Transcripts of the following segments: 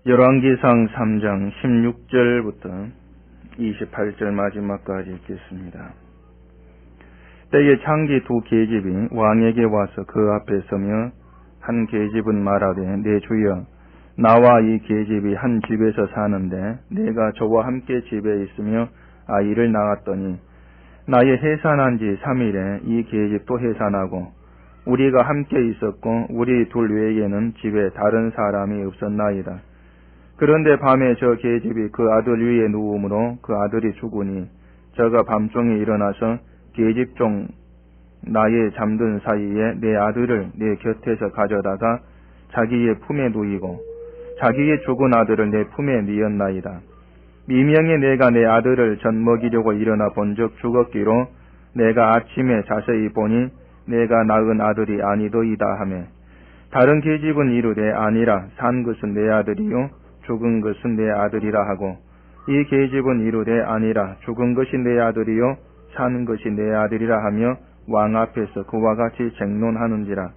열왕기상 3장 16절부터 28절 마지막까지 읽겠습니다. 때에 창기 두 계집이 왕에게 와서 그 앞에 서며 한 계집은 말하되 내 주여 나와 이 계집이 한 집에서 사는데 내가 저와 함께 집에 있으며 아이를 낳았더니 나의 해산한 지 3일에 이 계집도 해산하고 우리가 함께 있었고 우리 둘 외에는 집에 다른 사람이 없었나이다. 그런데 밤에 저 계집이 그 아들 위에 누움으로 그 아들이 죽으니 저가 밤중에 일어나서 계집종 나의 잠든 사이에 내 아들을 내 곁에서 가져다가 자기의 품에 누이고 자기의 죽은 아들을 내 품에 뉘었나이다. 미명에 내가 내 아들을 젖먹이려고 일어나 본즉 죽었기로 내가 아침에 자세히 보니 내가 낳은 아들이 아니더이다 하매 다른 계집은 이르되 아니라 산 것은 내 아들이요 죽은 것은 내 아들이라 하고 이 계집은 이르되 아니라 죽은 것이 내 아들이요 산 것이 내 아들이라 하며 왕 앞에서 그와 같이 쟁론하는지라.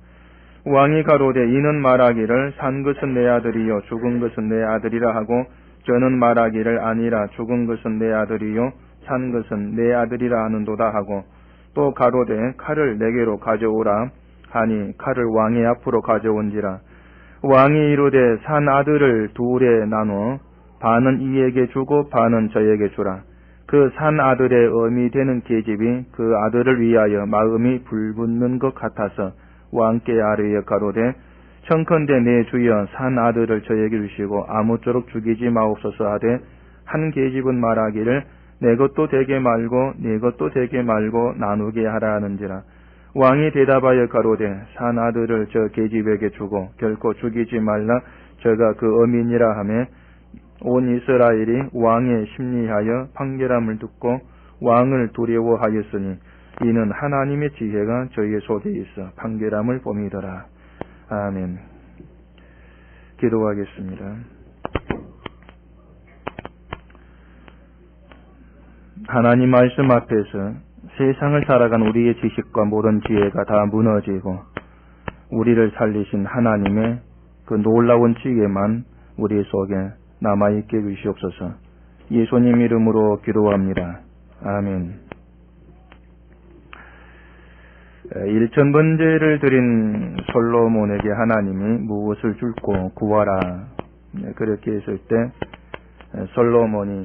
왕이 가로되 이는 말하기를 산 것은 내 아들이요 죽은 것은 내 아들이라 하고 저는 말하기를 아니라 죽은 것은 내 아들이요 산 것은 내 아들이라 하는도다 하고 또 가로되 칼을 내게로 가져오라 하니 칼을 왕의 앞으로 가져온지라. 왕이 이르되 산 아들을 둘에 나누어 반은 이에게 주고 반은 저에게 주라. 그 산 아들의 어미 되는 계집이 그 아들을 위하여 마음이 불붙는 것 같아서 왕께 아뢰어 가로되 청컨대 내 주여 산 아들을 저에게 주시고 아무쪼록 죽이지 마옵소서 하되 한 계집은 말하기를 내 것도 되게 말고 네 것도 되게 말고 나누게 하라 하는지라. 왕이 대답하여 가로되 산 아들을 저 계집에게 주고 결코 죽이지 말라 저가 그 어민이라 하매 온 이스라엘이 왕의 심리하여 판결함을 듣고 왕을 두려워하였으니 이는 하나님의 지혜가 저희의 속에 있어 판결함을 봄이더라. 아멘. 기도하겠습니다. 하나님 말씀 앞에서 세상을 살아간 우리의 지식과 모든 지혜가 다 무너지고 우리를 살리신 하나님의 그 놀라운 지혜만 우리 속에 남아있게 주시옵소서. 예수님 이름으로 기도합니다. 아멘. 1000번제를 드린 솔로몬에게 하나님이 무엇을 줄고 구하라 그렇게 했을 때 솔로몬이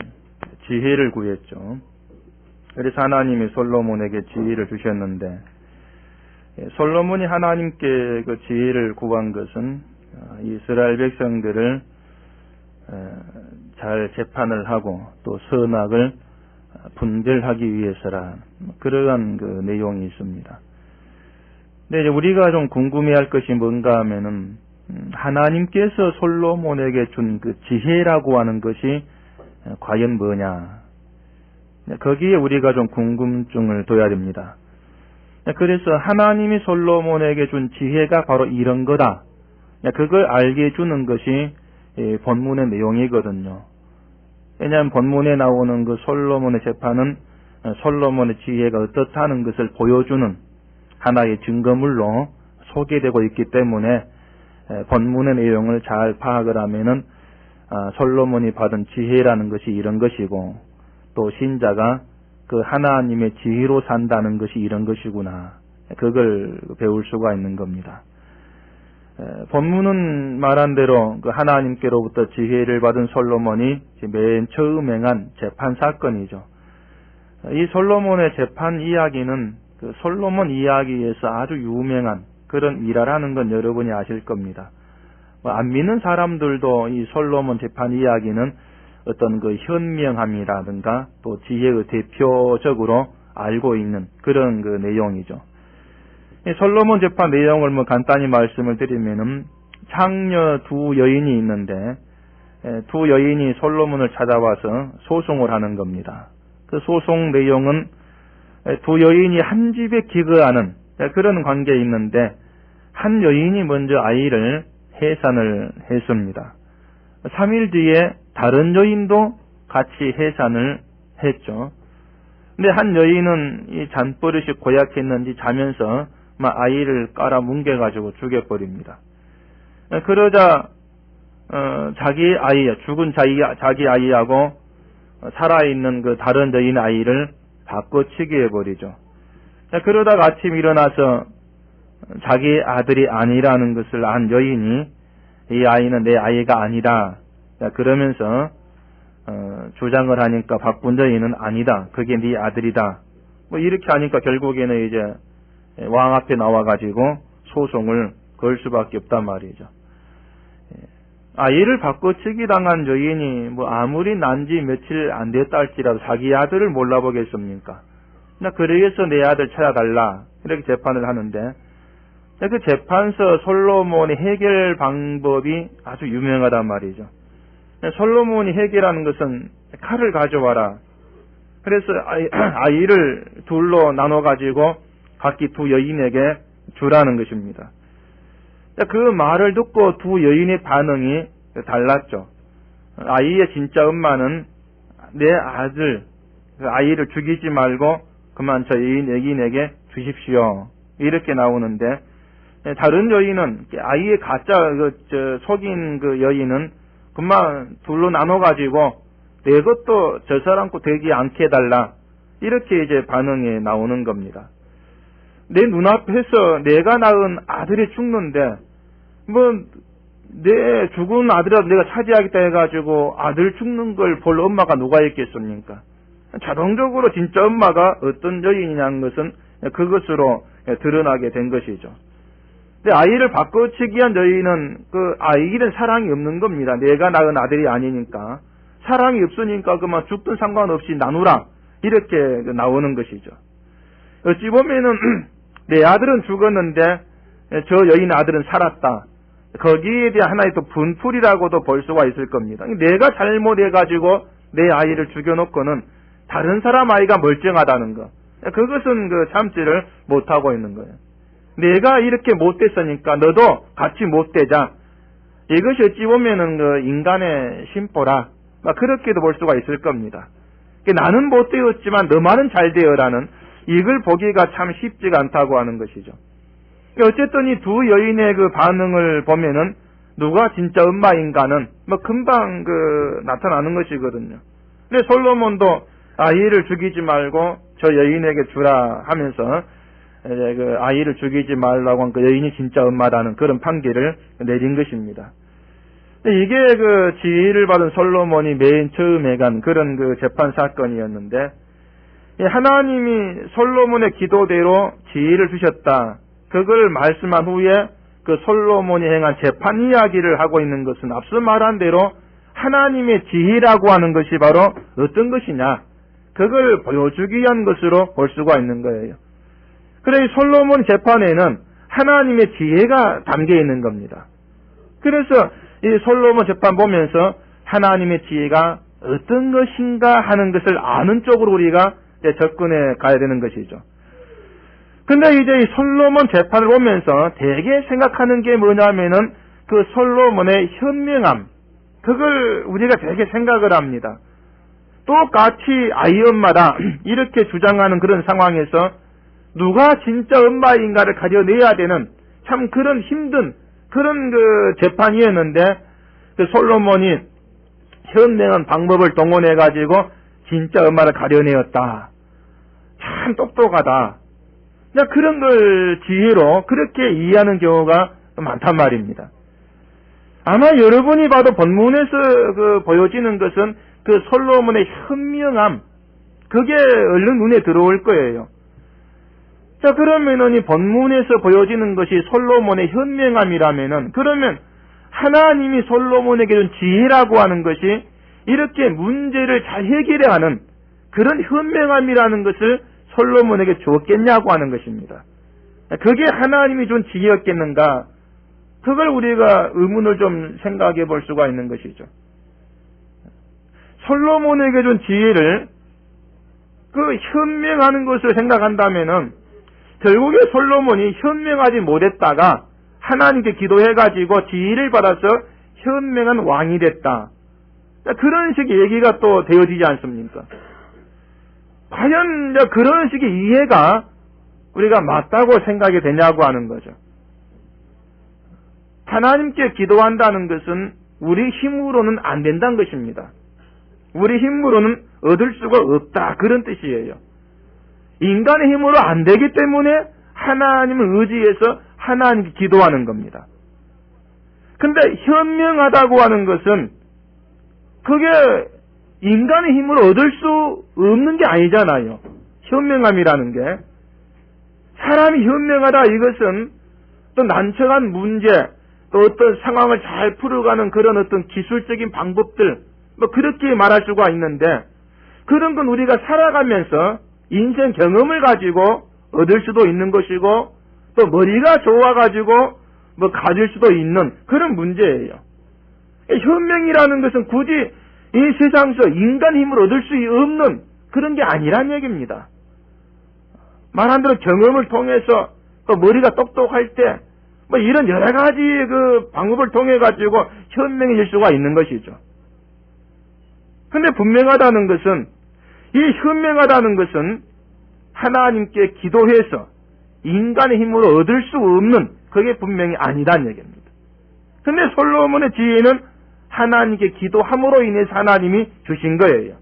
지혜를 구했죠. 그래서 하나님이 솔로몬에게 지혜를 주셨는데 솔로몬이 하나님께 그 지혜를 구한 것은 이스라엘 백성들을 잘 재판을 하고 또 선악을 분별하기 위해서라 그러한 그 내용이 있습니다. 근데 이제 우리가 좀 궁금해할 것이 뭔가 하면은 하나님께서 솔로몬에게 준 그 지혜라고 하는 것이 과연 뭐냐? 거기에 우리가 좀 궁금증을 둬야 됩니다. 그래서 하나님이 솔로몬에게 준 지혜가 바로 이런 거다. 그걸 알게 해주는 것이 본문의 내용이거든요. 왜냐하면 본문에 나오는 그 솔로몬의 재판은 솔로몬의 지혜가 어떻다는 것을 보여주는 하나의 증거물로 소개되고 있기 때문에 본문의 내용을 잘 파악을 하면은 솔로몬이 받은 지혜라는 것이 이런 것이고 또 신자가 그 하나님의 지혜로 산다는 것이 이런 것이구나. 그걸 배울 수가 있는 겁니다. 본문은 말한 대로 그 하나님께로부터 지혜를 받은 솔로몬이 맨 처음 행한 재판 사건이죠. 이 솔로몬의 재판 이야기는 그 솔로몬 이야기에서 아주 유명한 그런 일화라는 건 여러분이 아실 겁니다. 안 믿는 사람들도 이 솔로몬 재판 이야기는 어떤 그 현명함이라든가 또 지혜의 대표적으로 알고 있는 그런 그 내용이죠. 이 솔로몬 재판 내용을 간단히 말씀을 드리면은 창녀 두 여인이 있는데 두 여인이 솔로몬을 찾아와서 소송을 하는 겁니다. 그 소송 내용은 두 여인이 한 집에 기거하는 그런 관계에 있는데 한 여인이 먼저 아이를 해산을 했습니다. 3일 뒤에 다른 여인도 같이 해산을 했죠. 근데 한 여인은 이 잔버릇이 고약했는지 자면서 막 아이를 깔아 뭉개가지고 죽여버립니다. 그러자 자기 아이, 죽은 자기 아이하고 살아있는 그 다른 여인 아이를 바꿔치기 해버리죠. 그러다가 아침 일어나서 자기 아들이 아니라는 것을 안 여인이 이 아이는 내 아이가 아니다. 그러면서 주장을 하니까 바꾼 여인은 아니다. 그게 네 아들이다. 뭐 이렇게 하니까 결국에는 이제 왕 앞에 나와가지고 소송을 걸 수밖에 없단 말이죠. 아이를 바꿔치기 당한 여인이 뭐 아무리 난지 며칠 안 됐다 할지라도 자기 아들을 몰라보겠습니까? 그래서 내 아들 찾아달라 이렇게 재판을 하는데 그 재판서 솔로몬의 해결 방법이 아주 유명하단 말이죠. 솔로몬이 해결하는 것은 칼을 가져와라. 그래서 아이를 둘로 나눠가지고 각기 두 여인에게 주라는 것입니다. 그 말을 듣고 두 여인의 반응이 달랐죠. 아이의 진짜 엄마는 내 아들, 그 아이를 죽이지 말고 그만 저 여인에게 주십시오. 이렇게 나오는데 다른 여인은 아이의 가짜 속인 그 여인은 그만 둘로 나눠가지고 내 것도 저 사람 거 되지 않게 해달라. 이렇게 이제 반응이 나오는 겁니다. 내 눈앞에서 내가 낳은 아들이 죽는데 뭐 내 죽은 아들이라도 내가 차지하겠다 해가지고 아들 죽는 걸 볼 엄마가 누가 있겠습니까? 자동적으로 진짜 엄마가 어떤 여인이냐는 것은 그것으로 드러나게 된 것이죠. 근데 아이를 바꿔치기 한 여인은 그 아이에게는 사랑이 없는 겁니다. 내가 낳은 아들이 아니니까. 사랑이 없으니까 그만 죽든 상관없이 나누라. 이렇게 나오는 것이죠. 어찌 보면은 내 아들은 죽었는데 저 여인 아들은 살았다. 거기에 대한 하나의 또 분풀이라고도 볼 수가 있을 겁니다. 내가 잘못해가지고 내 아이를 죽여놓고는 다른 사람 아이가 멀쩡하다는 거. 그것은 그 참지를 못하고 있는 거예요. 내가 이렇게 못됐으니까 너도 같이 못되자. 이것이 어찌 보면은 그 인간의 심보라. 그렇게도 볼 수가 있을 겁니다. 나는 못되었지만 너만은 잘 되어라는 이걸 보기가 참 쉽지가 않다고 하는 것이죠. 어쨌든 이 두 여인의 그 반응을 보면은 누가 진짜 엄마인가는 금방 나타나는 것이거든요. 근데 솔로몬도 아이를 죽이지 말고 저 여인에게 주라 하면서 그 아이를 죽이지 말라고 한 그 여인이 진짜 엄마라는 그런 판결을 내린 것입니다. 이게 그 지혜를 받은 솔로몬이 맨 처음에 간 그런 그 재판 사건이었는데 하나님이 솔로몬의 기도대로 지혜를 주셨다. 그걸 말씀한 후에 그 솔로몬이 행한 재판 이야기를 하고 있는 것은 앞서 말한 대로 하나님의 지혜라고 하는 것이 바로 어떤 것이냐. 그걸 보여주기 위한 것으로 볼 수가 있는 거예요. 그래 솔로몬 재판에는 하나님의 지혜가 담겨 있는 겁니다. 그래서 이 솔로몬 재판 보면서 하나님의 지혜가 어떤 것인가 하는 것을 아는 쪽으로 우리가 접근해 가야 되는 것이죠. 근데 이제 이 솔로몬 재판을 보면서 되게 생각하는 게 뭐냐면은 그 솔로몬의 현명함, 그걸 우리가 되게 생각을 합니다. 똑같이 아이 엄마다 이렇게 주장하는 그런 상황에서 누가 진짜 엄마인가를 가려내야 되는 참 그런 힘든 그런 그 재판이었는데 그 솔로몬이 현명한 방법을 동원해 가지고 진짜 엄마를 가려내었다. 참 똑똑하다. 그런 걸 지혜로 그렇게 이해하는 경우가 많단 말입니다. 아마 여러분이 봐도 본문에서 그 보여지는 것은 그 솔로몬의 현명함, 그게 얼른 눈에 들어올 거예요. 자, 그러면은 이 본문에서 보여지는 것이 솔로몬의 현명함이라면은, 그러면 하나님이 솔로몬에게 준 지혜라고 하는 것이 이렇게 문제를 잘 해결해야 하는 그런 현명함이라는 것을 솔로몬에게 주었겠냐고 하는 것입니다. 그게 하나님이 준 지혜였겠는가? 그걸 우리가 의문을 좀 생각해 볼 수가 있는 것이죠. 솔로몬에게 준 지혜를 그 현명하는 것을 생각한다면은 결국에 솔로몬이 현명하지 못했다가 하나님께 기도해가지고 지혜를 받아서 현명한 왕이 됐다. 그런 식의 얘기가 또 되어지지 않습니까? 과연 그런 식의 이해가 우리가 맞다고 생각이 되냐고 하는 거죠. 하나님께 기도한다는 것은 우리 힘으로는 안 된다는 것입니다. 우리 힘으로는 얻을 수가 없다. 그런 뜻이에요. 인간의 힘으로 안 되기 때문에 하나님을 의지해서 하나님께 기도하는 겁니다. 근데 현명하다고 하는 것은 그게 인간의 힘으로 얻을 수 없는 게 아니잖아요. 현명함이라는 게. 사람이 현명하다 이것은 또 난처한 문제, 또 어떤 상황을 잘 풀어가는 그런 어떤 기술적인 방법들, 뭐 그렇게 말할 수가 있는데, 그런 건 우리가 살아가면서 인생 경험을 가지고 얻을 수도 있는 것이고, 또 머리가 좋아가지고 뭐 가질 수도 있는 그런 문제예요. 현명이라는 것은 굳이 이 세상에서 인간 힘을 얻을 수 없는 그런 게 아니란 얘기입니다. 말한 대로 경험을 통해서 또 머리가 똑똑할 때 뭐 이런 여러 가지 그 방법을 통해 가지고 현명해질 수가 있는 것이죠. 근데 분명하다는 것은, 이 현명하다는 것은 하나님께 기도해서 인간의 힘으로 얻을 수 없는 그게 분명히 아니다는 얘기입니다. 근데 솔로몬의 지혜는 하나님께 기도함으로 인해서 하나님이 주신 거예요.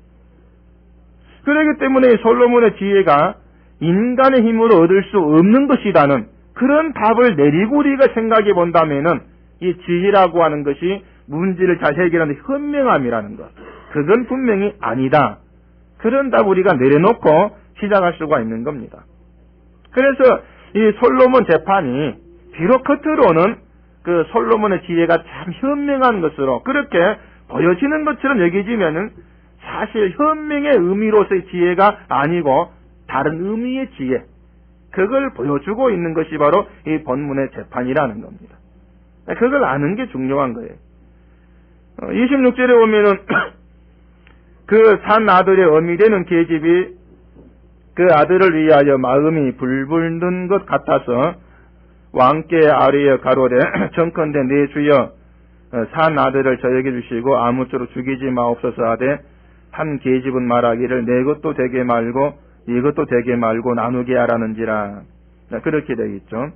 그렇기 때문에 솔로몬의 지혜가 인간의 힘으로 얻을 수 없는 것이라는 그런 답을 내리고 우리가 생각해 본다면은 이 지혜라고 하는 것이 문제를 잘 해결하는 현명함이라는 것, 그건 분명히 아니다. 그런 답 우리가 내려놓고 시작할 수가 있는 겁니다. 그래서 이 솔로몬 재판이 비록 겉으로는 그 솔로몬의 지혜가 참 현명한 것으로 그렇게 보여지는 것처럼 여기지면은 사실 현명의 의미로서의 지혜가 아니고 다른 의미의 지혜, 그걸 보여주고 있는 것이 바로 이 본문의 재판이라는 겁니다. 그걸 아는 게 중요한 거예요. 26절에 보면은 그 산 아들의 어미 되는 계집이 그 아들을 위하여 마음이 불불 는 것 같아서 왕께 아뢰어 가로되 정컨대 내 주여 산 아들을 저에게 주시고 아무쪼록 죽이지 마옵소서 하되 한 계집은 말하기를 내 것도 되게 말고 이것도 되게 말고 나누게 하라는지라. 그렇게 되어 있죠.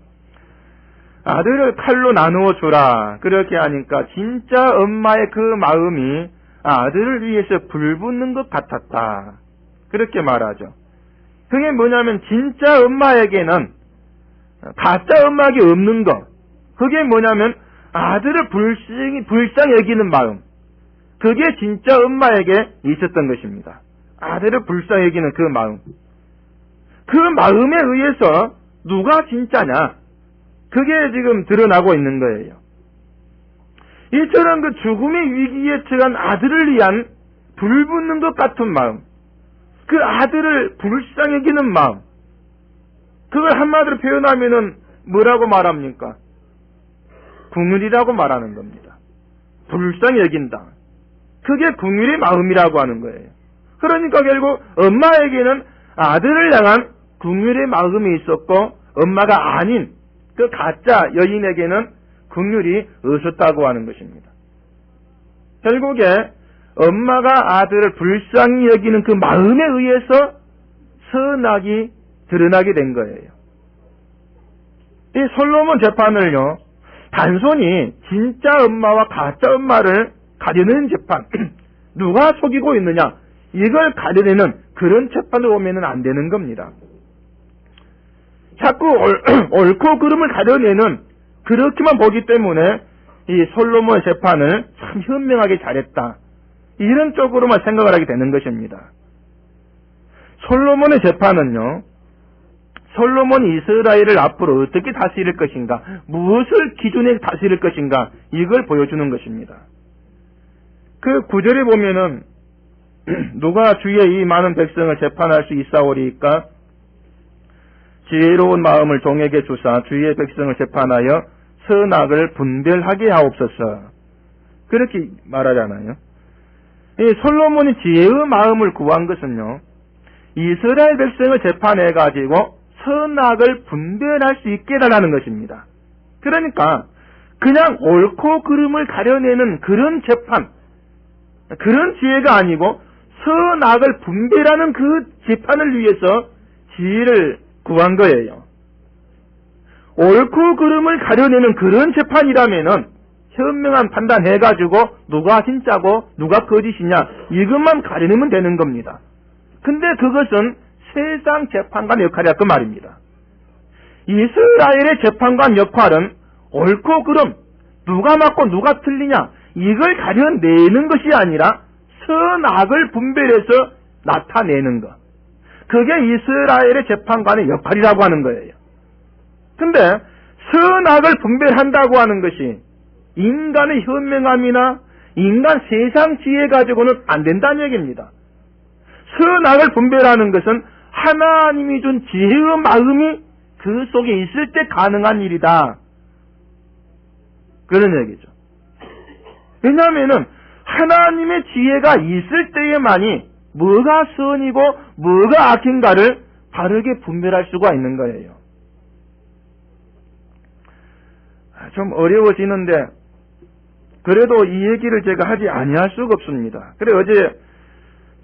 아들을 칼로 나누어 주라. 그렇게 하니까 진짜 엄마의 그 마음이 아들을 위해서 불붙는 것 같았다. 그렇게 말하죠. 그게 뭐냐면 진짜 엄마에게는 가짜 엄마에게 없는 것. 그게 뭐냐면 아들을 불쌍히 여기는 마음. 그게 진짜 엄마에게 있었던 것입니다. 아들을 불쌍히 여기는 그 마음. 그 마음에 의해서 누가 진짜냐? 그게 지금 드러나고 있는 거예요. 이처럼 그 죽음의 위기에 처한 아들을 위한 불붙는 것 같은 마음, 그 아들을 불쌍히 여기는 마음, 그걸 한마디로 표현하면은 뭐라고 말합니까? 궁율이라고 말하는 겁니다. 불쌍히 여긴다. 그게 궁율의 마음이라고 하는 거예요. 그러니까 결국 엄마에게는 아들을 향한 궁율의 마음이 있었고 엄마가 아닌 그 가짜 여인에게는 궁율이 없었다고 하는 것입니다. 결국에 엄마가 아들을 불쌍히 여기는 그 마음에 의해서 선악이 드러나게 된 거예요. 이 솔로몬 재판을요, 단순히 진짜 엄마와 가짜 엄마를 가려내는 재판, 누가 속이고 있느냐, 이걸 가려내는 그런 재판으로 보면은 안 되는 겁니다. 자꾸 옳고 그름을 가려내는 그렇게만 보기 때문에 이 솔로몬의 재판을 참 현명하게 잘했다, 이런 쪽으로만 생각을 하게 되는 것입니다. 솔로몬의 재판은요, 솔로몬이 이스라엘을 앞으로 어떻게 다스릴 것인가, 무엇을 기준에 다스릴 것인가, 이걸 보여주는 것입니다. 그 9절에 보면은 누가 주의 이 많은 백성을 재판할 수 있사오리이까? 지혜로운 마음을 종에게 주사 주의 백성을 재판하여 선악을 분별하게 하옵소서. 그렇게 말하잖아요. 이 솔로몬이 지혜의 마음을 구한 것은요, 이스라엘 백성을 재판해가지고 선악을 분별할 수 있게 해달라는 것입니다. 그러니까 그냥 옳고 그름을 가려내는 그런 재판, 그런 지혜가 아니고 선악을 분별하는 그 재판을 위해서 지혜를 구한 거예요. 옳고 그름을 가려내는 그런 재판이라면은 현명한 판단해가지고 누가 진짜고 누가 거짓이냐 이것만 가려내면 되는 겁니다. 근데 그것은 세상 재판관 역할이야 그 말입니다. 이스라엘의 재판관 역할은 옳고 그름, 누가 맞고 누가 틀리냐 이걸 가려내는 것이 아니라 선악을 분별해서 나타내는 것. 그게 이스라엘의 재판관의 역할이라고 하는 거예요. 근데 선악을 분별한다고 하는 것이 인간의 현명함이나 인간 세상 지혜 가지고는 안 된다는 얘기입니다. 선악을 분별하는 것은 하나님이 준 지혜의 마음이 그 속에 있을 때 가능한 일이다. 그런 얘기죠. 왜냐하면은 하나님의 지혜가 있을 때에만이 뭐가 선이고 뭐가 악인가를 바르게 분별할 수가 있는 거예요. 좀 어려워지는데 그래도 이 얘기를 제가 하지 아니할 수가 없습니다. 그래 어제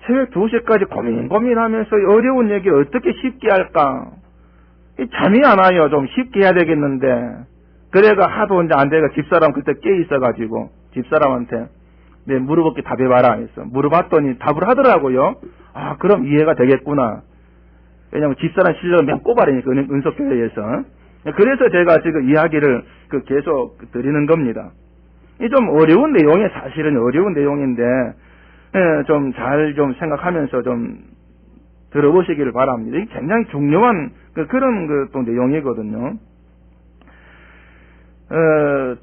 새벽 2시까지 고민하면서 어려운 얘기 어떻게 쉽게 할까? 잠이 안 와요. 좀 쉽게 해야 되겠는데 그래가 하도 이제 안 되가 집사람 그때 깨 있어가지고 집사람한테 내 물어볼게 답해봐라 했어. 물어봤더니 답을 하더라고요. 아 그럼 이해가 되겠구나. 왜냐면 집사람 실력을 맨 꼽아내니까 은석교회에서. 그래서 제가 지금 이야기를 계속 드리는 겁니다. 이 좀 어려운 내용이 사실은 어려운 내용인데 좀 잘 좀 생각하면서 좀 들어보시기를 바랍니다. 이게 굉장히 중요한 그런 또 내용이거든요.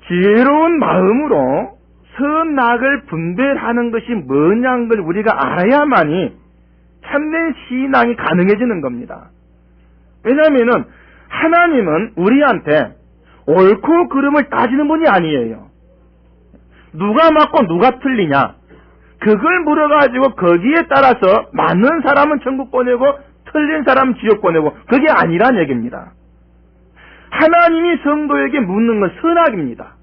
지혜로운 마음으로 선악을 분별하는 것이 뭐냐는 걸 우리가 알아야만이 참된 신앙이 가능해지는 겁니다. 왜냐하면은 하나님은 우리한테 옳고 그름을 따지는 분이 아니에요. 누가 맞고 누가 틀리냐 그걸 물어가지고 거기에 따라서 맞는 사람은 천국 보내고 틀린 사람은 지옥 보내고 그게 아니란 얘기입니다. 하나님이 성도에게 묻는 건 선악입니다.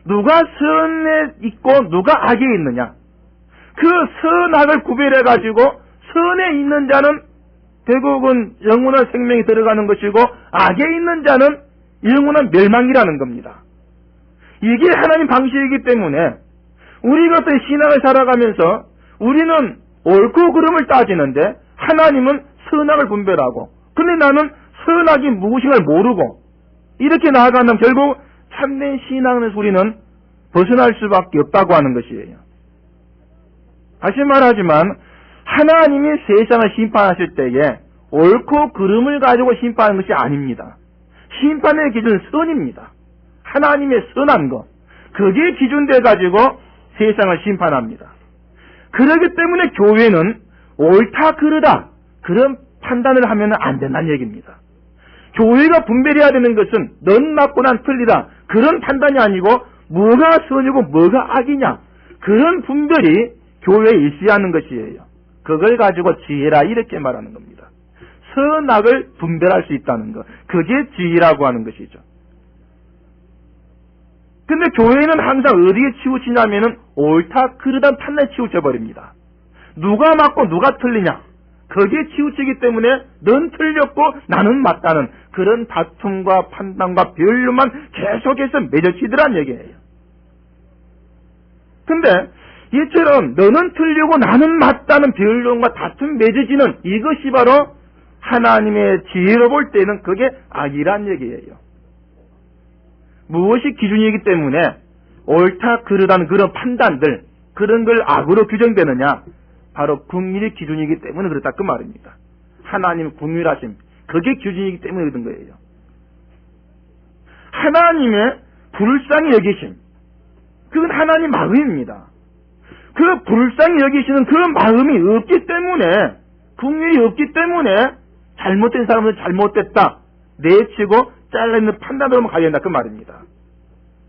누가 선에 있고 누가 악에 있느냐 그 선악을 구별해가지고 선에 있는 자는 결국은 영원한 생명이 들어가는 것이고 악에 있는 자는 영원한 멸망이라는 겁니다. 이게 하나님 방식이기 때문에 우리가 어떤 신앙을 살아가면서 우리는 옳고 그름을 따지는데 하나님은 선악을 분별하고 근데 나는 선악이 무엇인가를 모르고 이렇게 나아가면 결국 참된 신앙의 소리는 벗어날 수밖에 없다고 하는 것이에요. 다시 말하지만 하나님이 세상을 심판하실 때에 옳고 그름을 가지고 심판하는 것이 아닙니다. 심판의 기준은 선입니다. 하나님의 선한 것 그게 기준돼 가지고 세상을 심판합니다. 그렇기 때문에 교회는 옳다 그르다 그런 판단을 하면 안 된다는 얘기입니다. 교회가 분별해야 되는 것은 넌 맞고 난 틀리다 그런 판단이 아니고 뭐가 선이고 뭐가 악이냐 그런 분별이 교회에 있어야 하는 것이에요. 그걸 가지고 지혜라 이렇게 말하는 겁니다. 선악을 분별할 수 있다는 것 그게 지혜라고 하는 것이죠. 근데 교회는 항상 어디에 치우치냐면은 옳다 그르다 판단에 치우쳐버립니다. 누가 맞고 누가 틀리냐 거기에 치우치기 때문에 넌 틀렸고 나는 맞다는 그런 다툼과 판단과 변론만 계속해서 맺어지더란 얘기예요. 근데 이처럼 너는 틀리고 나는 맞다는 변론과 다툼 맺어지는 이것이 바로 하나님의 지혜로 볼 때는 그게 악이란 얘기예요. 무엇이 기준이기 때문에 옳다 그르다는 그런 판단들 그런 걸 악으로 규정되느냐 바로 긍휼의 기준이기 때문에 그렇다 그 말입니다. 하나님의 긍휼하심 그게 기준이기 때문에 그런 거예요. 하나님의 불쌍히 여기심 그건 하나님 마음입니다. 그 불쌍히 여기시는 그 마음이 없기 때문에 긍휼이 없기 때문에 잘못된 사람은 잘못됐다 내치고 잘라있는 판단으로만 가야 된다 그 말입니다.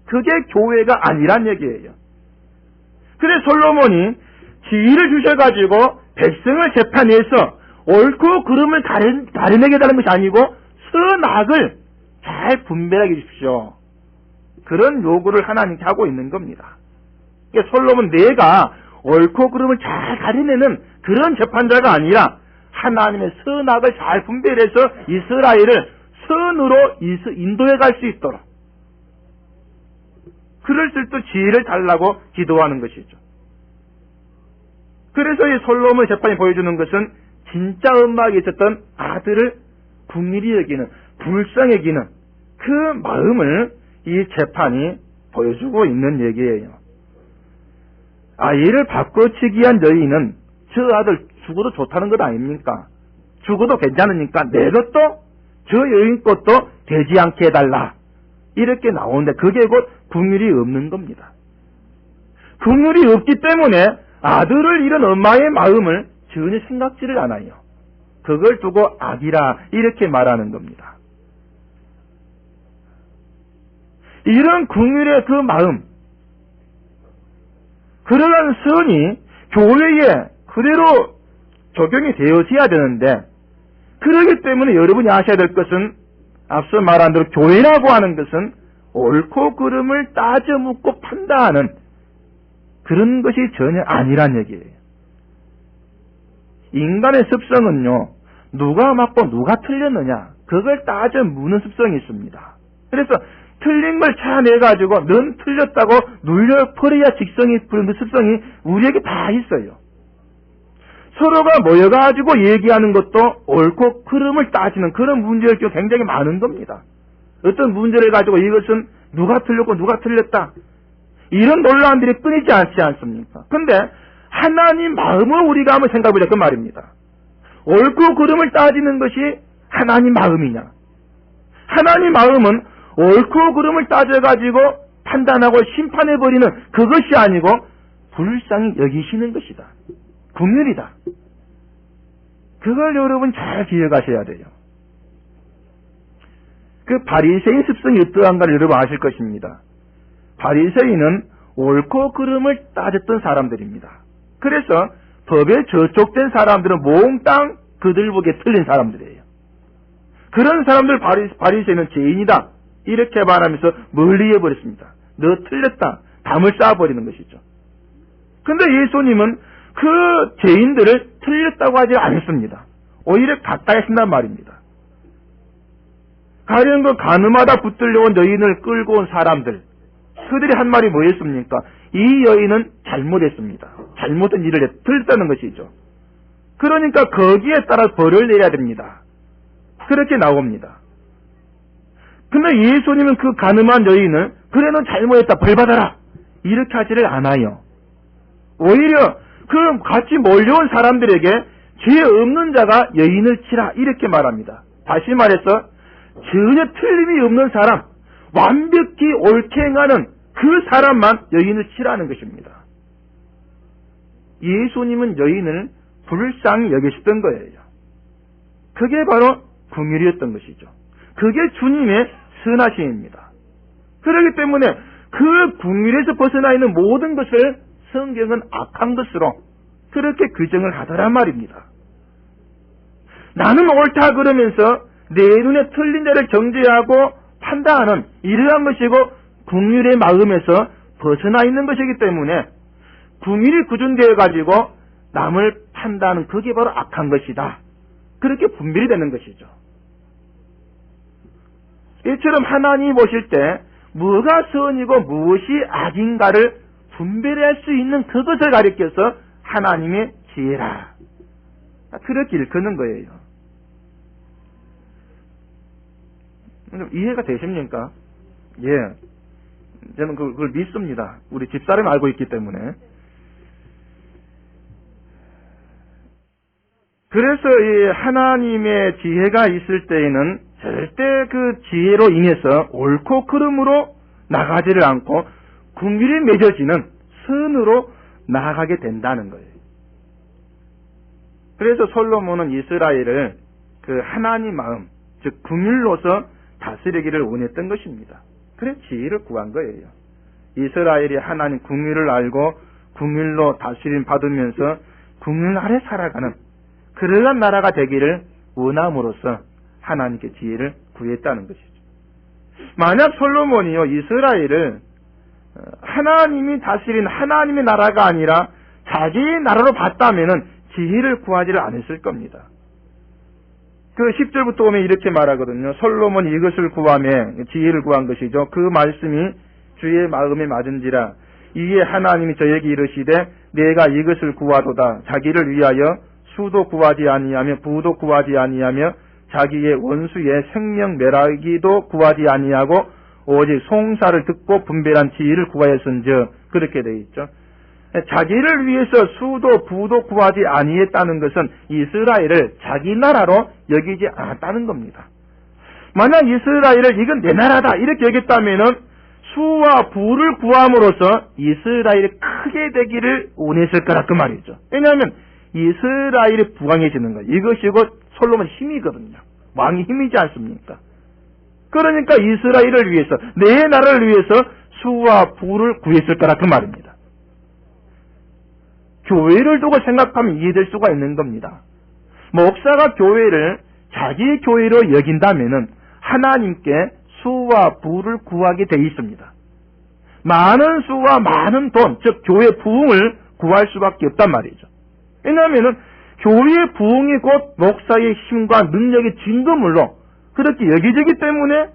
그게 교회가 아니란 얘기예요. 그래 솔로몬이 지혜를 주셔가지고 백성을 재판해서 옳고 그름을 가려내게 하는 것이 아니고 선악을 잘 분별하게 해주십시오. 그런 요구를 하나님께 하고 있는 겁니다. 그러니까 솔로몬 내가 옳고 그름을 잘 가려내는 그런 재판자가 아니라 하나님의 선악을 잘 분별해서 이스라엘을 선으로 인도해 갈 수 있도록 그럴수록 또 지혜를 달라고 기도하는 것이죠. 그래서 이 솔로몬 재판이 보여주는 것은 진짜 엄마에게 있었던 아들을 긍휼히 여기는, 불쌍히 여기는 그 마음을 이 재판이 보여주고 있는 얘기예요. 아이를 바꿔치기 한 여인은 저 아들 죽어도 좋다는 것 아닙니까? 죽어도 괜찮으니까 내 것도 저 여인 것도 되지 않게 해달라. 이렇게 나오는데 그게 곧 긍휼이 없는 겁니다. 긍휼이 없기 때문에 아들을 잃은 엄마의 마음을 전혀 생각지를 않아요. 그걸 두고 악이라 이렇게 말하는 겁니다. 이런 긍휼의 그 마음, 그러한 선이 교회에 그대로 적용이 되어져야 되는데, 그러기 때문에 여러분이 아셔야 될 것은 앞서 말한 대로 교회라고 하는 것은 옳고 그름을 따져 묻고 판단하는 그런 것이 전혀 아니란 얘기예요. 인간의 습성은요, 누가 맞고 누가 틀렸느냐 그걸 따져 묻는 습성이 있습니다. 그래서 틀린 걸 찾아내가지고 넌 틀렸다고 눌려버려야 직성이 부른 그 습성이 우리에게 다 있어요. 서로가 모여가지고 얘기하는 것도 옳고 그름을 따지는 그런 문제일 경우 굉장히 많은 겁니다. 어떤 문제를 가지고 이것은 누가 틀렸고 누가 틀렸다, 이런 논란들이 끊이지 않지 않습니까? 근데 하나님 마음을 우리가 한번 생각해보자 그 말입니다. 옳고 그름을 따지는 것이 하나님 마음이냐? 하나님 마음은 옳고 그름을 따져가지고 판단하고 심판해버리는 그것이 아니고 불쌍히 여기시는 것이다. 긍휼이다. 그걸 여러분 잘 기억하셔야 돼요. 그 바리새인 습성이 어떠한가를 여러분 아실 것입니다. 바리새인은 옳고 그름을 따졌던 사람들입니다. 그래서 법에 저촉된 사람들은 몽땅 그들 보기에 틀린 사람들이에요. 그런 사람들 바리새인은 죄인이다 이렇게 말하면서 멀리 해버렸습니다. 너 틀렸다, 담을 쌓아버리는 것이죠. 근데 예수님은 그 죄인들을 틀렸다고 하지 않습니다. 오히려 가까이 하신단 말입니다. 가령 그 가늠하다 붙들려온 여인을 끌고 온 사람들, 그들이 한 말이 뭐였습니까? 이 여인은 잘못했습니다. 잘못된 일을 틀렸다는 것이죠. 그러니까 거기에 따라 벌을 내려야 됩니다. 그렇게 나옵니다. 근데 예수님은 그 가늠한 여인을 그래 넌 잘못했다 벌 받아라 이렇게 하지를 않아요. 오히려 그 같이 몰려온 사람들에게 죄 없는 자가 여인을 치라 이렇게 말합니다. 다시 말해서 전혀 틀림이 없는 사람, 완벽히 옳게 행하는 그 사람만 여인을 치라는 것입니다. 예수님은 여인을 불쌍히 여기셨던 거예요. 그게 바로 긍휼이었던 것이죠. 그게 주님의 선하심입니다. 그렇기 때문에 그 긍휼에서 벗어나 있는 모든 것을 성경은 악한 것으로 그렇게 규정을 하더란 말입니다. 나는 옳다 그러면서 내 눈에 틀린 데를 정죄하고 판단하는 이러한 것이고 긍휼의 마음에서 벗어나 있는 것이기 때문에 긍휼이 구준되어 가지고 남을 판단하는 그게 바로 악한 것이다. 그렇게 분별이 되는 것이죠. 이처럼 하나님이 보실 때 뭐가 선이고 무엇이 악인가를 분별할 수 있는 그것을 가리켜서 하나님의 지혜라 그렇게 일컫는 거예요. 이해가 되십니까? 예. 저는 그걸 믿습니다. 우리 집사람이 알고 있기 때문에. 그래서 이 하나님의 지혜가 있을 때에는 절대 그 지혜로 인해서 옳고 그름으로 나가지를 않고 긍휼이 맺어지는 선으로 나아가게 된다는 거예요. 그래서 솔로몬은 이스라엘을 그 하나님 마음, 즉 긍휼로서 다스리기를 원했던 것입니다. 그래서 지혜를 구한 거예요. 이스라엘이 하나님 긍휼을 알고 긍휼로 다스림 받으면서 긍휼 아래 살아가는 그러한 나라가 되기를 원함으로써 하나님께 지혜를 구했다는 것이죠. 만약 솔로몬이요 이스라엘을 하나님이 다스린 하나님의 나라가 아니라 자기의 나라로 봤다면은 지혜를 구하지를 않았을 겁니다. 그 10절부터 오면 이렇게 말하거든요. 솔로몬이 이것을 구하며 지혜를 구한 것이죠. 그 말씀이 주의 마음에 맞은지라. 이에 하나님이 저에게 이르시되 내가 이것을 구하도다. 자기를 위하여 수도 구하지 아니하며 부도 구하지 아니하며 자기의 원수의 생명 멸하기도 구하지 아니하고 오직 송사를 듣고 분별한 지혜를 구하였은즉. 그렇게 되어 있죠. 자기를 위해서 수도 부도 구하지 아니했다는 것은 이스라엘을 자기 나라로 여기지 않았다는 겁니다. 만약 이스라엘을 이건 내 나라다 이렇게 여겼다면은 수와 부를 구함으로써 이스라엘이 크게 되기를 원했을 거라 그 말이죠. 왜냐하면 이스라엘이 부강해지는 거예요. 이것이 곧 솔로몬 힘이거든요. 왕이 힘이지 않습니까? 그러니까 이스라엘을 위해서, 내 나라를 위해서 수와 부를 구했을 거라 그 말입니다. 교회를 두고 생각하면 이해될 수가 있는 겁니다. 목사가 교회를 자기 교회로 여긴다면은 하나님께 수와 부를 구하게 돼 있습니다. 많은 수와 많은 돈, 즉 교회 부흥을 구할 수밖에 없단 말이죠. 왜냐하면 교회의 부흥이 곧 목사의 힘과 능력의 증거물로 그렇게 여겨지기 때문에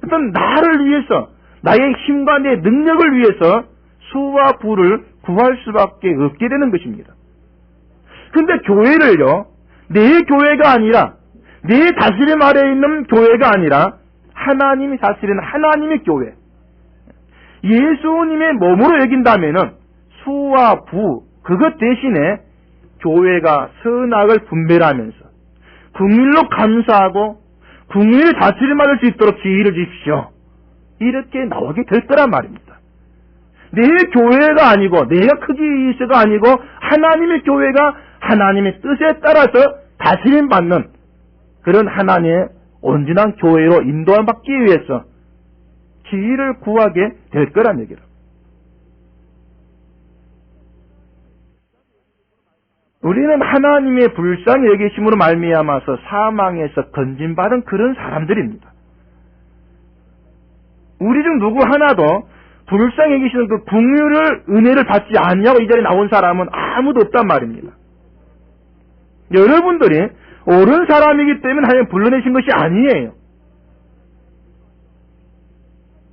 어떤 나를 위해서, 나의 힘과 내 능력을 위해서 수와 부를 구할 수밖에 없게 되는 것입니다. 근데 교회를요, 내 교회가 아니라, 내 다스림 아래에 있는 교회가 아니라 하나님이 다스리는 하나님의 교회, 예수님의 몸으로 여긴다면은 수와 부, 그것 대신에 교회가 선악을 분별하면서 긍휼로 감사하고 긍휼의 다스림 받을 수 있도록 지혜를 주십시오. 이렇게 나오게 될 거란 말입니다. 내 교회가 아니고 내가 크게 있어가 아니고 하나님의 교회가 하나님의 뜻에 따라서 다스림 받는 그런 하나님의 온전한 교회로 인도함 받기 위해서 지혜를 구하게 될 거란 얘기를. 우리는 하나님의 불쌍히 여기심으로 말미암아서 사망에서 건진받은 그런 사람들입니다. 우리 중 누구 하나도 불쌍히 여기시는 그 긍휼을, 은혜를 받지 않냐고 이 자리에 나온 사람은 아무도 없단 말입니다. 여러분들이 옳은 사람이기 때문에 하나님 불러내신 것이 아니에요.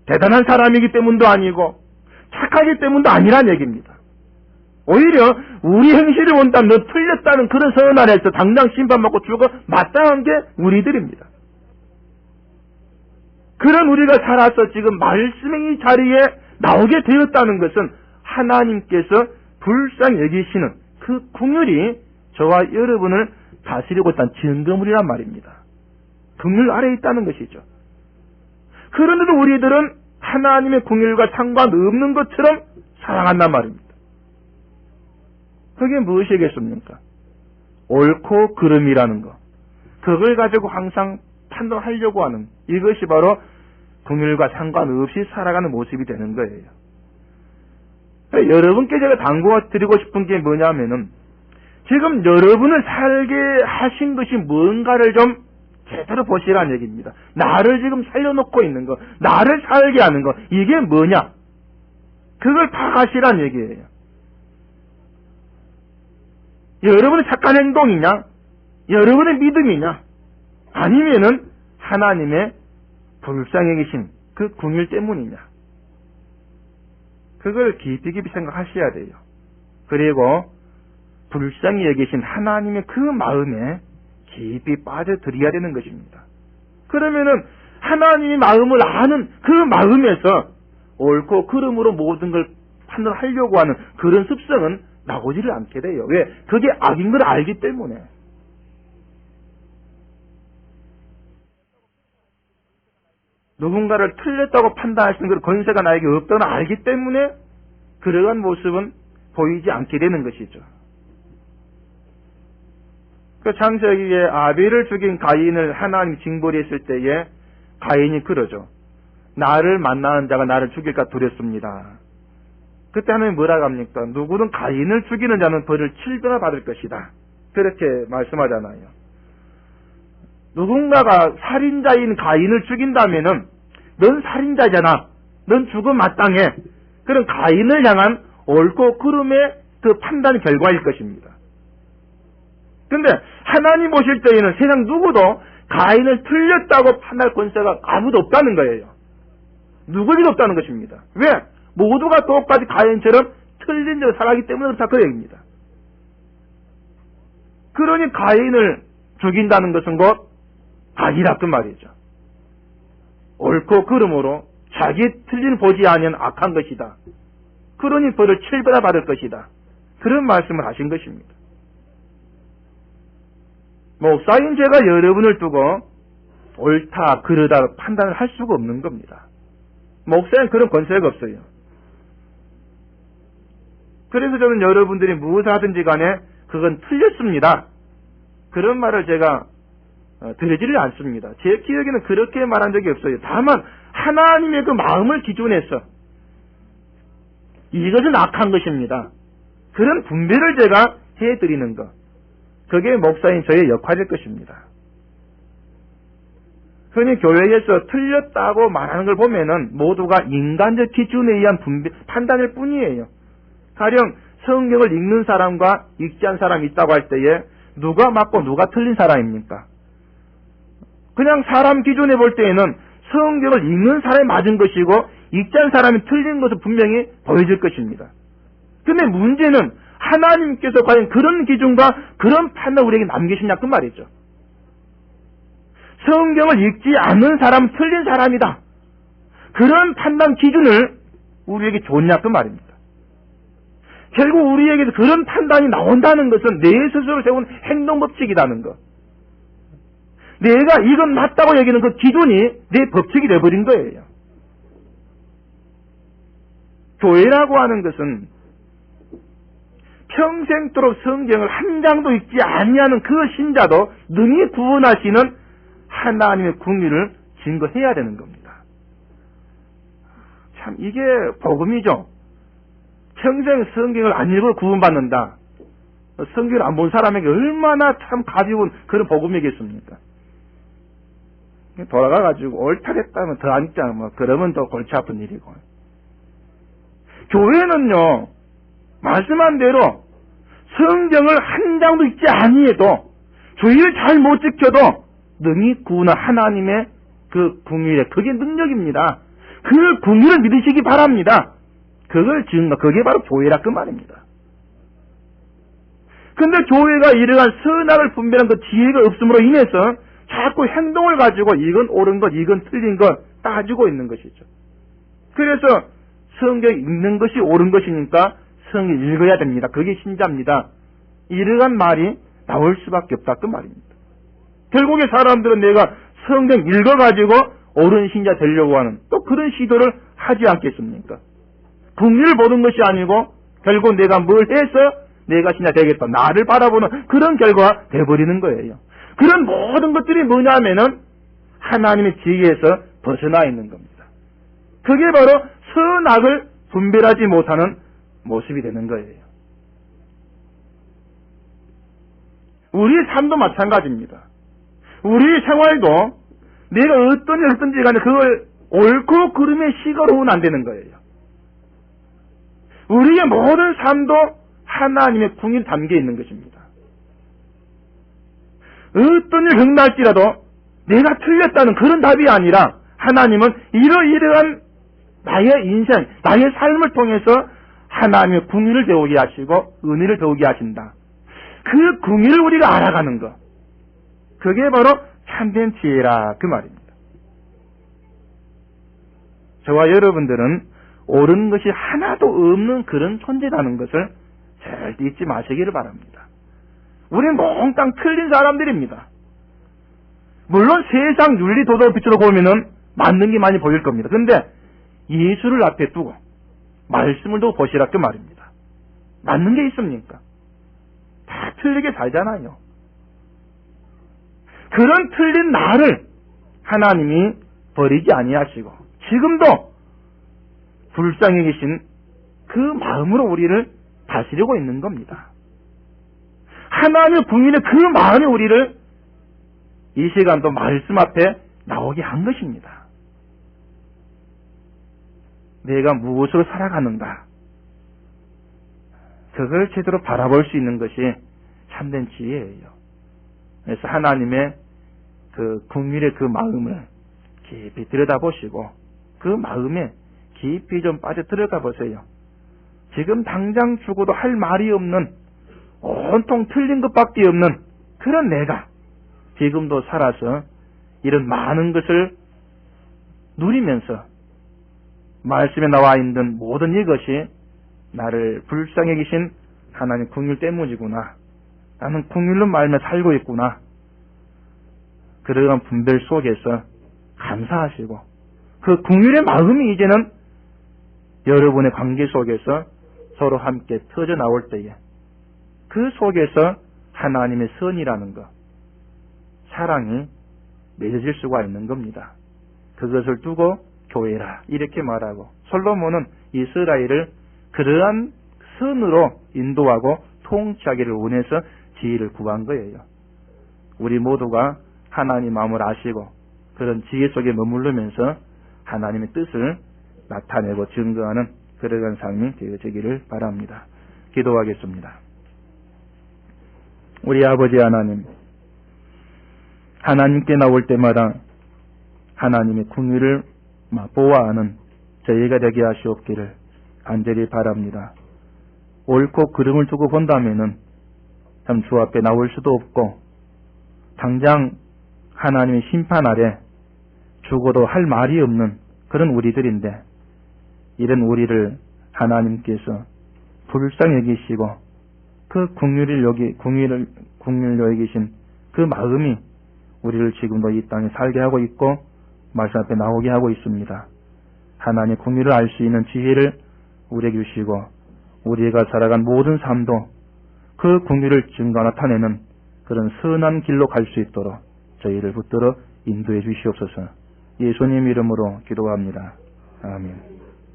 대단한 사람이기 때문도 아니고 착하기 때문도 아니란 얘기입니다. 오히려 우리 행실을 본다면 너 틀렸다는 그런 선언 안에서 당장 심판받고 죽어 마땅한 게 우리들입니다. 그런 우리가 살아서 지금 말씀의 이 자리에 나오게 되었다는 것은 하나님께서 불쌍히 여기시는 그 긍휼이 저와 여러분을 다스리고 있다는 증거물이란 말입니다. 긍휼 아래에 있다는 것이죠. 그런데도 우리들은 하나님의 긍휼과 상관없는 것처럼 살아간단 말입니다. 그게 무엇이겠습니까? 옳고 그름이라는 거. 그걸 가지고 항상 판단하려고 하는 이것이 바로 긍휼과 상관없이 살아가는 모습이 되는 거예요. 여러분께 제가 당부드리고 싶은 게 뭐냐면은 지금 여러분을 살게 하신 것이 뭔가를 좀 제대로 보시라는 얘기입니다. 나를 지금 살려놓고 있는 거, 나를 살게 하는 거, 이게 뭐냐? 그걸 파악하시라는 얘기예요. 여러분의 착한 행동이냐? 여러분의 믿음이냐? 아니면은 하나님의 불쌍히 계신 그 긍휼 때문이냐? 그걸 깊이 생각하셔야 돼요. 그리고 불쌍히 여기신 하나님의 그 마음에 깊이 빠져들어야 되는 것입니다. 그러면은 하나님의 마음을 아는 그 마음에서 옳고 그름으로 모든 걸 판단하려고 하는 그런 습성은 나오지를 않게 돼요. 왜? 그게 악인 걸 알기 때문에. 누군가를 틀렸다고 판단할 수 있는 그런 권세가 나에게 없다는 알기 때문에 그러한 모습은 보이지 않게 되는 것이죠. 그 창세기에 아벨을 죽인 가인을 하나님이 징벌했을 때에 가인이 그러죠. 나를 만나는 자가 나를 죽일까 두렵습니다. 그때 하나님이 뭐라고 합니까? 누구든 가인을 죽이는 자는 벌을 7배나 받을 것이다. 그렇게 말씀하잖아요. 누군가가 살인자인 가인을 죽인다면은 넌 살인자잖아. 넌 죽음 마땅해. 그런 가인을 향한 옳고 그름의 그 판단 결과일 것입니다. 근데 하나님 보실 때에는 세상 누구도 가인을 틀렸다고 판단할 권세가 아무도 없다는 거예요. 누구에게도 없다는 것입니다. 왜? 모두가 똑같이 가인처럼 틀린 적을 살아가기 때문에 그렇다 그 얘기입니다. 그러니 가인을 죽인다는 것은 곧 악이라 그 말이죠. 옳고 그름으로 자기 틀린 보지 아니한 악한 것이다. 그러니 벌을 7배나 받을 것이다. 그런 말씀을 하신 것입니다. 목사인 제가 여러분을 두고 옳다 그르다 판단을 할 수가 없는 겁니다. 목사는 그런 권세가 없어요. 그래서 저는 여러분들이 무엇을 하든지 간에 그건 틀렸습니다. 그런 말을 제가 드리지를 않습니다. 제 기억에는 그렇게 말한 적이 없어요. 다만 하나님의 그 마음을 기준해서 이것은 악한 것입니다. 그런 분별을 제가 해드리는 것. 그게 목사인 저의 역할일 것입니다. 흔히 교회에서 틀렸다고 말하는 걸 보면은 모두가 인간적 기준에 의한 판단일 뿐이에요. 가령 성경을 읽는 사람과 읽지 않은 사람이 있다고 할 때에 누가 맞고 누가 틀린 사람입니까? 그냥 사람 기준에 볼 때에는 성경을 읽는 사람이 맞은 것이고 읽지 않은 사람이 틀린 것을 분명히 보여질 것입니다. 근데 문제는 하나님께서 과연 그런 기준과 그런 판단을 우리에게 남기시냐 그 말이죠. 성경을 읽지 않는 사람은 틀린 사람이다. 그런 판단 기준을 우리에게 줬냐 그 말입니다. 결국 우리에게서 그런 판단이 나온다는 것은 내 스스로 세운 행동법칙이라는 것. 내가 이건 맞다고 여기는 그 기준이 내 법칙이 되어버린 거예요. 교회라고 하는 것은 평생도록 성경을 한 장도 읽지 아니하는 그 신자도 능히 구원하시는 하나님의 궁유를 증거해야 되는 겁니다. 참 이게 복음이죠. 평생 성경을 안 읽고 구원받는다. 성경을 안 본 사람에게 얼마나 참 가벼운 그런 복음이겠습니까? 돌아가가지고 옳다랬다면 더 안 읽자. 그러면 더 골치 아픈 일이고. 교회는요, 말씀한 대로 성경을 한 장도 읽지 아니해도 주의를 잘 못 지켜도 능히 구원한 하나님의 그 궁유에 그게 능력입니다. 그 궁유를 믿으시기 바랍니다. 그걸 증거, 그게 바로 교회라 그 말입니다. 근데 교회가 이러한 선악을 분별한 그 지혜가 없음으로 인해서 자꾸 행동을 가지고 이건 옳은 것, 이건 틀린 것 따지고 있는 것이죠. 그래서 성경 읽는 것이 옳은 것이니까 성경 읽어야 됩니다. 그게 신자입니다. 이러한 말이 나올 수밖에 없다 그 말입니다. 결국에 사람들은 내가 성경 읽어가지고 옳은 신자 되려고 하는 또 그런 시도를 하지 않겠습니까? 궁리를 보는 것이 아니고 결국 내가 뭘 해서 내가 신자 되겠다. 나를 바라보는 그런 결과가 돼버리는 거예요. 그런 모든 것들이 뭐냐면은 하나님의 지혜에서 벗어나 있는 겁니다. 그게 바로 선악을 분별하지 못하는 모습이 되는 거예요. 우리의 삶도 마찬가지입니다. 우리의 생활도 내가 어떤 일 했든지 간에 그걸 옳고 그름의 시가로는 안 되는 거예요. 우리의 모든 삶도 하나님의 궁이 담겨 있는 것입니다. 어떤 일 흥날지라도 내가 틀렸다는 그런 답이 아니라 하나님은 이러이러한 나의 인생, 나의 삶을 통해서 하나님의 궁의를 배우게 하시고 은혜를 배우게 하신다. 그 궁의를 우리가 알아가는 것. 그게 바로 참된 지혜라 그 말입니다. 저와 여러분들은 옳은 것이 하나도 없는 그런 존재라는 것을 절대 잊지 마시기를 바랍니다. 우리는 몽땅 틀린 사람들입니다. 물론 세상 윤리 도덕 빛으로 보면은 맞는 게 많이 보일 겁니다. 근데 예수를 앞에 두고 말씀을 두고 보시라 그 말입니다. 맞는 게 있습니까? 다 틀리게 살잖아요. 그런 틀린 나를 하나님이 버리지 아니하시고 지금도 불쌍히 계신 그 마음으로 우리를 다스리고 있는 겁니다. 하나님의 궁인의 그 마음이 우리를 이 시간도 말씀 앞에 나오게 한 것입니다. 내가 무엇으로 살아가는가? 그걸 제대로 바라볼 수 있는 것이 참된 지혜예요. 그래서 하나님의 그 궁일의 그 마음을 깊이 들여다보시고 그 마음에 깊이 좀 빠져 들어가 보세요. 지금 당장 죽어도 할 말이 없는, 온통 틀린 것밖에 없는 그런 내가 지금도 살아서 이런 많은 것을 누리면서 말씀에 나와 있는 모든 이것이 나를 불쌍히 여기신 하나님 긍휼 때문이구나. 나는 긍휼로 말며 살고 있구나. 그러한 분별 속에서 감사하시고 그 긍휼의 마음이 이제는 여러분의 관계 속에서 서로 함께 터져 나올 때에 그 속에서 하나님의 선이라는 것, 사랑이 맺어질 수가 있는 겁니다. 그것을 두고 교회라 이렇게 말하고 솔로몬은 이스라엘을 그러한 선으로 인도하고 통치하기를 원해서 지혜를 구한 거예요. 우리 모두가 하나님 마음을 아시고 그런 지혜 속에 머무르면서 하나님의 뜻을 나타내고 증거하는 그러한 삶이 되어지기를 바랍니다. 기도하겠습니다. 우리 아버지 하나님, 하나님께 나올 때마다 하나님의 긍휼을 보아하는 저희가 되게 하시옵기를 간절히 바랍니다. 옳고 그름을 두고 본다면은 참 주 앞에 나올 수도 없고 당장 하나님의 심판 아래 죽어도 할 말이 없는 그런 우리들인데 이런 우리를 하나님께서 불쌍히 여기시고 그 긍휼을 여기신 그 마음이 우리를 지금도 이 땅에 살게 하고 있고 말씀 앞에 나오게 하고 있습니다. 하나님의 긍휼을 알 수 있는 지혜를 우리에게 주시고 우리가 살아간 모든 삶도 그 긍휼을 증거 나타내는 그런 선한 길로 갈 수 있도록 저희를 붙들어 인도해 주시옵소서. 예수님 이름으로 기도합니다. 아멘.